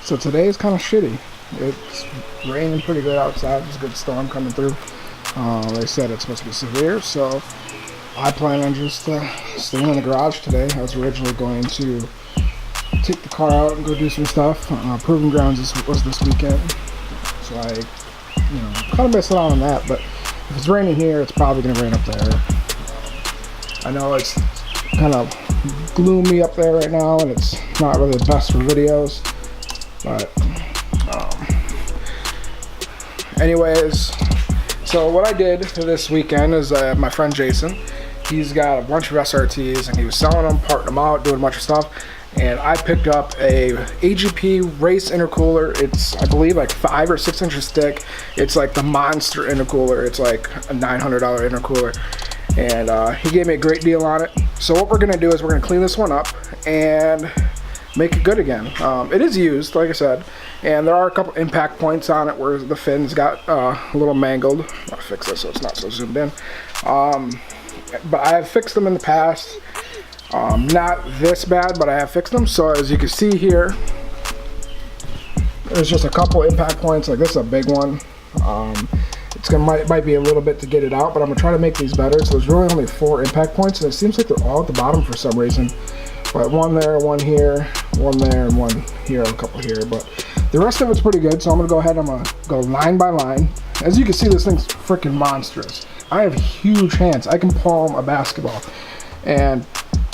So today is kind of shitty. It's raining pretty good outside. There's a good storm coming through. They said it's supposed to be severe, so I plan on just staying in the garage today. I was originally going to take the car out and go do some stuff. Proving Grounds was this weekend, so I, kind of missed out on that. But if it's raining here, it's probably going to rain up there. I know it's kind of gloomy up there right now, and it's not really the best for videos. But anyways, so what I did this weekend is my friend Jason, he's got a bunch of SRTs and he was selling them, parting them out, doing a bunch of stuff. And I picked up a AGP Race Intercooler. It's, I believe, like 5 or 6 inches thick. It's like the monster intercooler. It's like a $900 intercooler. And he gave me a great deal on it. So what we're gonna do is we're gonna clean this one up and make it good again. It is used, like I said, and there are a couple impact points on it where the fins got a little mangled. I'll fix this so it's not so zoomed in. But I have fixed them in the past. Not this bad, but I have fixed them. So as you can see here, there's just a couple impact points. Like this is a big one. Might be a little bit to get it out, but I'm gonna try to make these better. So there's really only 4 impact points, and it seems like they're all at the bottom for some reason. But one there, one here, one there, and one here, a couple here. But the rest of it's pretty good, so I'm gonna go ahead and I'm gonna go line by line. As you can see, this thing's freaking monstrous. I have huge hands. I can palm a basketball. And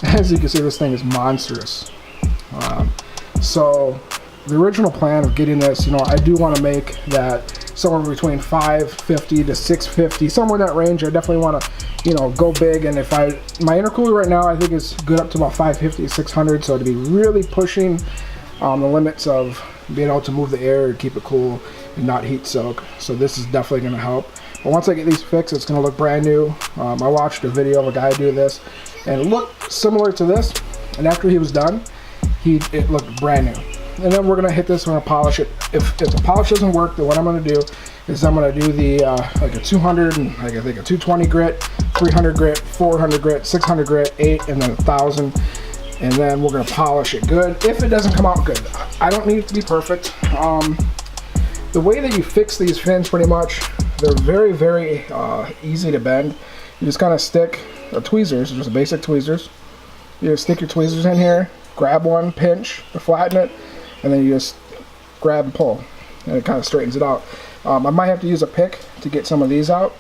as you can see, this thing is monstrous. So the original plan of getting this, I do want to make that somewhere between 550 to 650, somewhere in that range. I definitely want to, go big. And if my intercooler right now, I think is good up to about 550 to 600. So to be really pushing the limits of being able to move the air and keep it cool and not heat soak. So this is definitely going to help. But once I get these fixed, it's going to look brand new. I watched a video of a guy do this, and it looked similar to this. And after he was done, it looked brand new. And then we're going to hit this, we're going to polish it. If the polish doesn't work, then what I'm going to do is I'm going to do the like a 200 and like I think a 220 grit, 300 grit, 400 grit, 600 grit, 8, and then 1,000. And then we're going to polish it good. If it doesn't come out good, I don't need it to be perfect. The way that you fix these fins, pretty much, they're very, very easy to bend. You just kind of stick tweezers, just basic tweezers. You just stick your tweezers in here, grab one, pinch to flatten it, and then you just grab and pull, and it kind of straightens it out. I might have to use a pick to get some of these out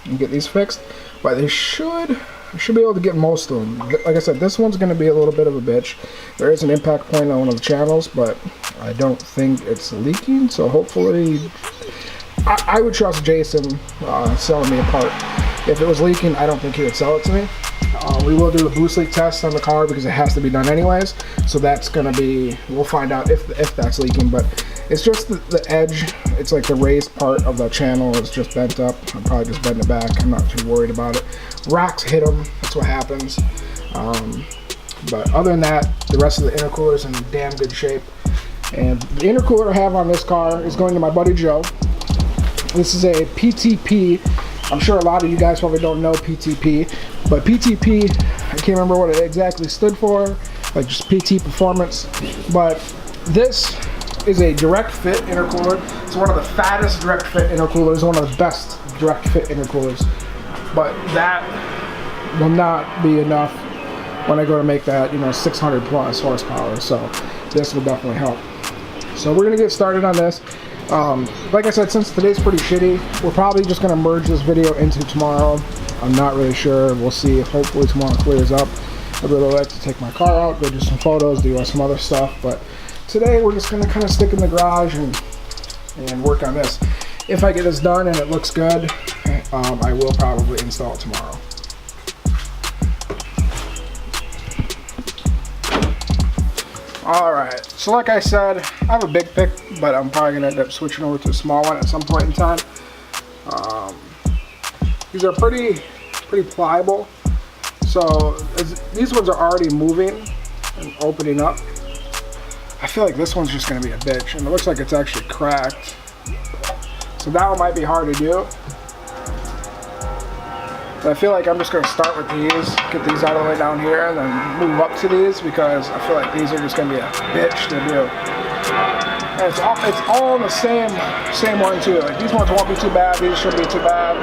and get these fixed, but I should be able to get most of them. Like I said, this one's going to be a little bit of a bitch. There is an impact point on one of the channels, but I don't think it's leaking, so hopefully I would trust Jason selling me a part. If it was leaking, I don't think he would sell it to me. We will do a boost leak test on the car because it has to be done anyways. So that's gonna be, we'll find out if that's leaking, but it's just the edge. It's like the raised part of the channel is just bent up. I'll probably just bend it back. I'm not too worried about it. Rocks hit them, that's what happens. But other than that, the rest of the intercooler is in damn good shape. And the intercooler I have on this car is going to my buddy Joe. This is a PTP. I'm sure a lot of you guys probably don't know PTP, but PTP, I can't remember what it exactly stood for, like just PT performance. But this is a direct fit intercooler. It's one of the fattest direct fit intercoolers, one of the best direct fit intercoolers. But that will not be enough when I go to make that, 600 plus horsepower. So this will definitely help. So we're gonna get started on this. Like I said, since today's pretty shitty, we're probably just going to merge this video into tomorrow. I'm not really sure. We'll see. Hopefully tomorrow clears up. I'd really like to take my car out, go do some photos, do some other stuff. But today we're just going to kind of stick in the garage and work on this. If I get this done and it looks good, I will probably install it tomorrow. Alright, so like I said, I have a big pick, but I'm probably going to end up switching over to a small one at some point in time. These are pretty pliable. So these ones are already moving and opening up. I feel like this one's just going to be a bitch, and it looks like it's actually cracked. So that one might be hard to do. But I feel like I'm just going to start with these, get these out of the way down here, and then move up to these because I feel like these are just going to be a bitch to do. And it's all in the same one too. Like these ones won't be too bad. These shouldn't be too bad.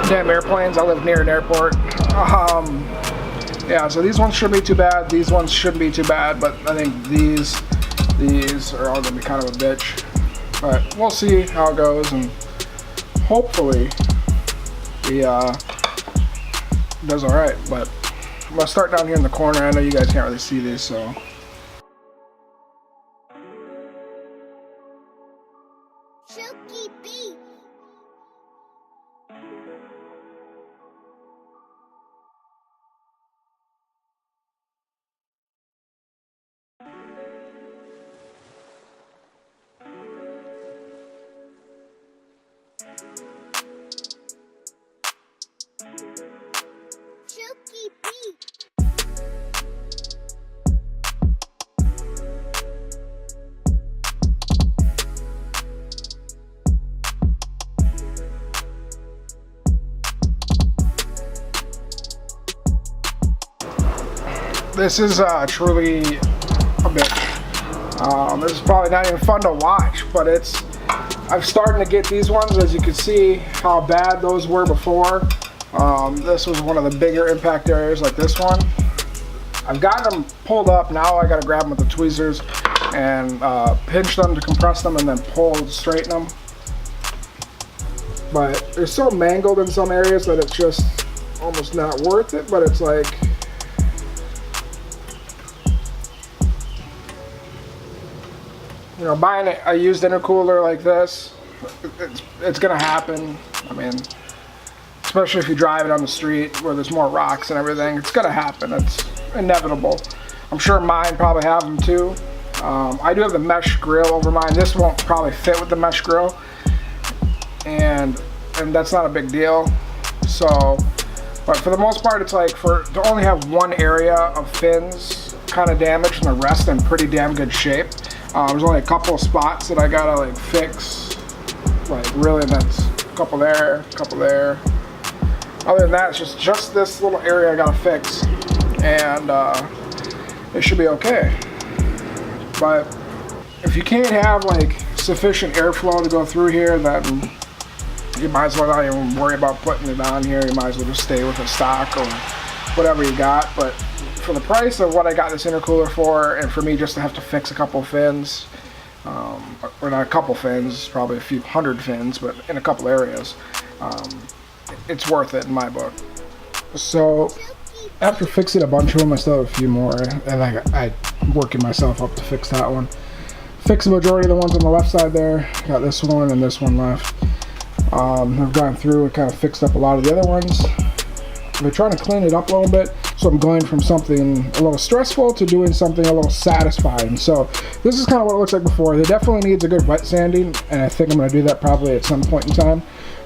Damn airplanes. I live near an airport. Yeah, so these ones shouldn't be too bad. These ones shouldn't be too bad. But I think these are all gonna be kind of a bitch. But we'll see how it goes, and hopefully he does all right. But I'm gonna start down here in the corner. I know you guys can't really see these, so. This is truly a bitch. This is probably not even fun to watch, but I'm starting to get these ones. As you can see how bad those were before. This was one of the bigger impact areas, like this one. I've gotten them pulled up. Now I gotta grab them with the tweezers and pinch them to compress them and then pull to straighten them. But they're so mangled in some areas that it's just almost not worth it, but it's like, you know, buying a used intercooler like this, it's gonna happen. I mean, especially if you drive it on the street where there's more rocks and everything, it's gonna happen. It's inevitable. I'm sure mine probably have them too. I do have the mesh grill over mine. This won't probably fit with the mesh grill, and that's not a big deal. So, but for the most part, it's like to only have one area of fins kind of damaged and the rest in pretty damn good shape. There's only a couple of spots that I gotta like fix, like really, that's a couple there, a couple there. Other than that, it's just this little area I gotta fix, and it should be okay. But if you can't have like sufficient airflow to go through here, then you might as well not even worry about putting it on here. You might as well just stay with the stock or whatever you got. But for the price of what I got this intercooler for, and for me just to have to fix a couple fins, or not a couple fins, probably a few hundred fins, but in a couple areas, it's worth it in my book. So after fixing a bunch of them, I still have a few more, and I'm working myself up to fix that one. Fix the majority of the ones on the left side there. Got this one and this one left. I've gone through and kind of fixed up a lot of the other ones. They're trying to clean it up a little bit, so I'm going from something a little stressful to doing something a little satisfying. So this is kind of what it looks like before. It definitely needs a good wet sanding, and I think I'm going to do that probably at some point in time.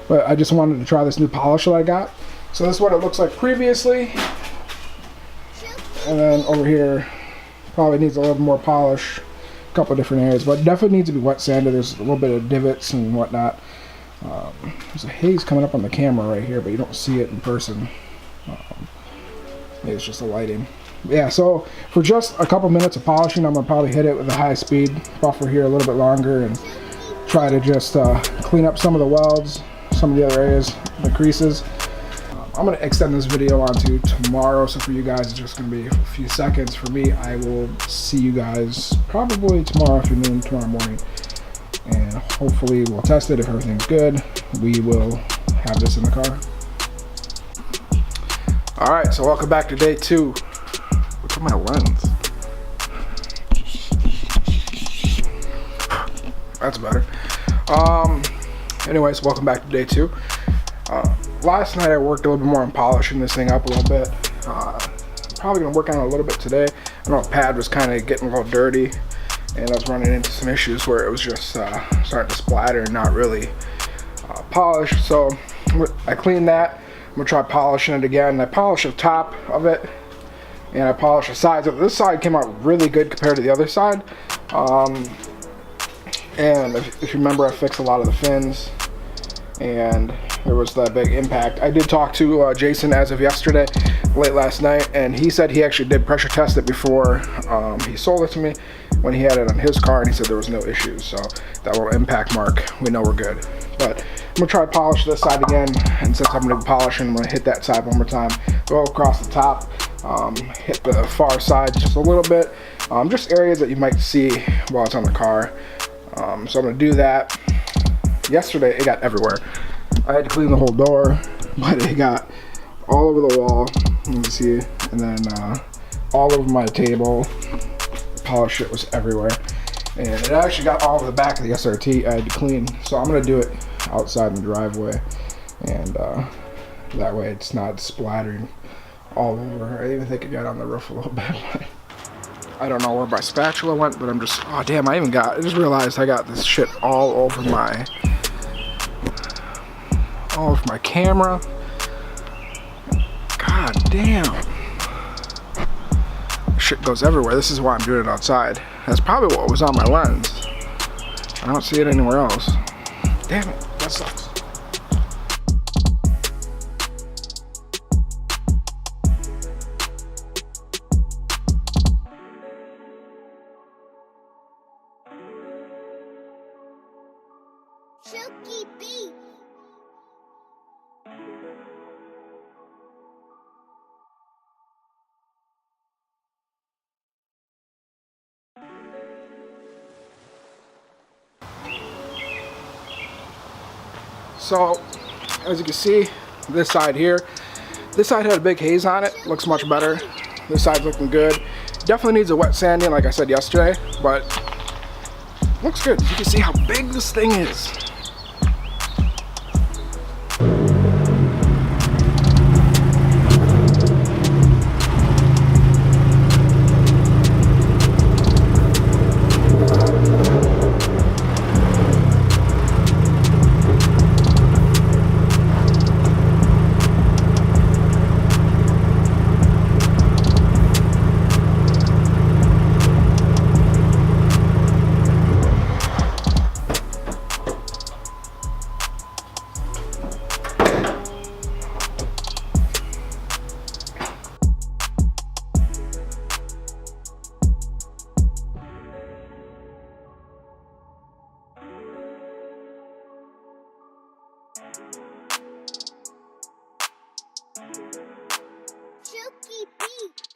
But I just wanted to try this new polish that I got. So this is what it looks like previously. And then over here, probably needs a little more polish, a couple different areas, but definitely needs to be wet sanded. There's a little bit of divots and whatnot. There's a haze coming up on the camera right here, but you don't see it in person. Maybe it's just the lighting. Yeah, so for just a couple minutes of polishing, I'm gonna probably hit it with a high speed buffer here a little bit longer and try to just clean up some of the welds, some of the other areas, the creases. I'm gonna extend this video onto tomorrow, so for you guys it's just gonna be a few seconds. For me, I will see you guys probably tomorrow afternoon, tomorrow morning, and hopefully we'll test it. If everything's good, we will have this in the car. Alright, so welcome back to day 2. Look at my lens. That's better. Anyways, welcome back to day 2. Last night I worked a little bit more on polishing this thing up a little bit. Probably gonna work on it a little bit today. I know the pad was kind of getting a little dirty, and I was running into some issues where it was just starting to splatter and not really polished. So I cleaned that. I'm gonna try polishing it again. I polished the top of it, and I polished the sides of it. This side came out really good compared to the other side. And if you remember, I fixed a lot of the fins, and there was that big impact. I did talk to Jason as of yesterday, late last night, and he said he actually did pressure test it before he sold it to me, when he had it on his car, and he said there was no issues. So that little impact mark, we know we're good. But I'm gonna try to polish this side again, and since I'm gonna be polishing, I'm gonna hit that side one more time, go across the top, hit the far side just a little bit, just areas that you might see while it's on the car. So I'm gonna do that. Yesterday it got everywhere. I had to clean the whole door, but it got all over the wall, you can see, and then all over my table. Polish shit was everywhere, and it actually got all over the back of the SRT. I had to clean, so I'm gonna do it outside in the driveway, and that way it's not splattering all over. I even think it got on the roof a little bit. I don't know where my spatula went, but I'm just, oh damn, I just realized I got this shit all over my camera. God damn. Shit goes everywhere. This is why I'm doing it outside. That's probably what was on my lens. I don't see it anywhere else. Damn it, that sucks. Silky beat. So, as you can see, this side here, this side had a big haze on it. Looks much better. This side's looking good. Definitely needs a wet sanding, like I said yesterday, but looks good. You can see how big this thing is. Silky beat.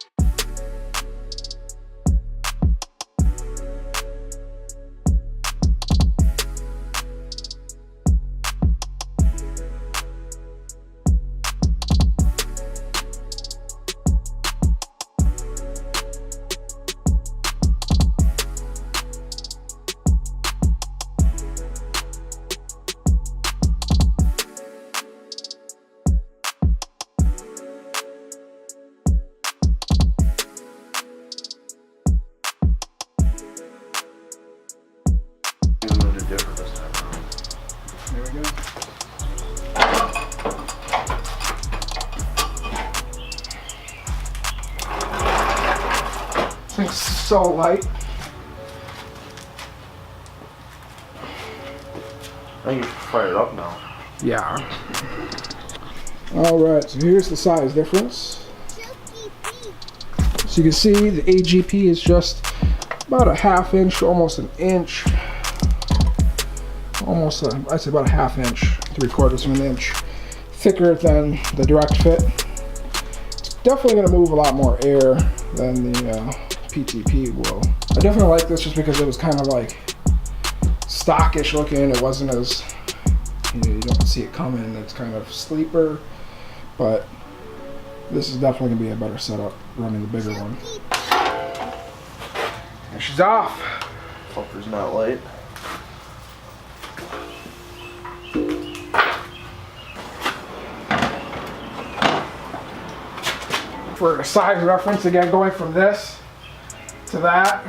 There we go. This thing's so light. I think you should fire it up now. Yeah. Alright, so here's the size difference. Silky beat. So you can see the AGP is just about a ½ inch, almost an inch. I'd say about a ½ inch, 3/4 of an inch thicker than the direct fit. It's definitely going to move a lot more air than the PTP will. I definitely like this just because it was kind of like stockish looking. It wasn't as, you don't see it coming. It's kind of sleeper, but this is definitely going to be a better setup running the bigger one. And she's off. Fucker's not light. For a size reference, again, going from this to that.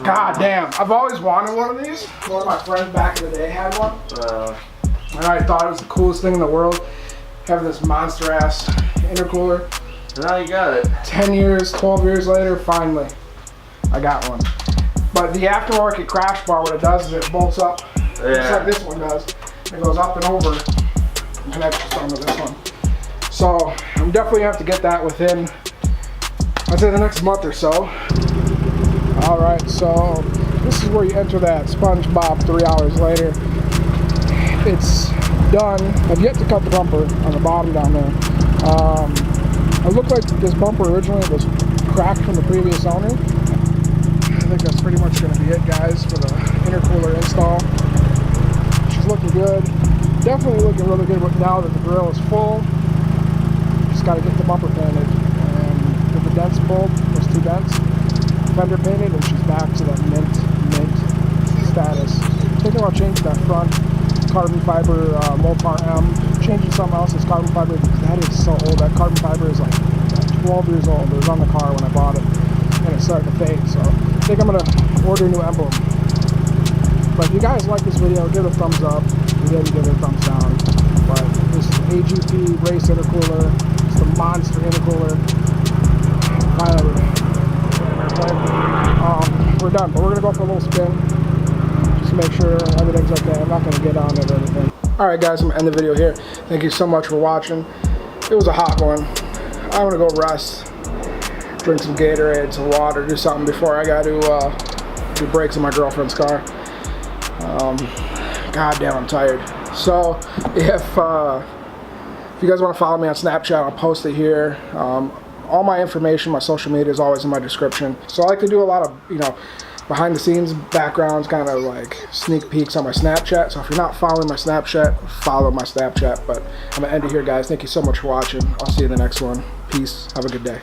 God damn, I've always wanted one of these. One of my friends back in the day had one. And I thought it was the coolest thing in the world. Having this monster ass intercooler. Now you got it. 10 years, 12 years later, finally, I got one. But the aftermarket crash bar, what it does is it bolts up, just like this one does. It goes up and over and connects to some of this one. So I'm definitely gonna have to get that within, I'd say, the next month or so. Alright, so this is where you enter that SpongeBob 3 hours later. It's done. I've yet to cut the bumper on the bottom down there. It looked like this bumper originally was cracked from the previous owner. I think that's pretty much going to be it, guys, for the intercooler install. She's looking good. Definitely looking really good now that the grill is full. Just got to get the bumper painted. And with the dents pulled, there's 2 dents. Fender painted, and she's back to that mint status. Thinking about changing that front carbon fiber Mopar M, changing something else that's carbon fiber, because that is so old. That carbon fiber is like 12 years old. It was on the car when I bought it, and it's starting to fade. So I think I'm gonna order a new emblem. But if you guys like this video, give it a thumbs up. If you didn't, give it a thumbs down. But this is AGP Race Intercooler. It's the monster intercooler. Highly recommend. We're done, but we're gonna go for a little spin just to make sure everything's okay. I'm not gonna get on it or anything. All right, guys, I'm gonna end the video here. Thank you so much for watching. It was a hot one. I'm gonna go rest, drink some Gatorade, some water, do something before I gotta do brakes in my girlfriend's car. God damn, I'm tired. So if you guys want to follow me on Snapchat, I'll post it here. All my information, my social media is always in my description. So I like to do a lot of, behind the scenes backgrounds, kind of like sneak peeks on my Snapchat. So if you're not following my Snapchat, follow my Snapchat. But I'm gonna end it here, guys. Thank you so much for watching. I'll see you in the next one. Peace. Have a good day.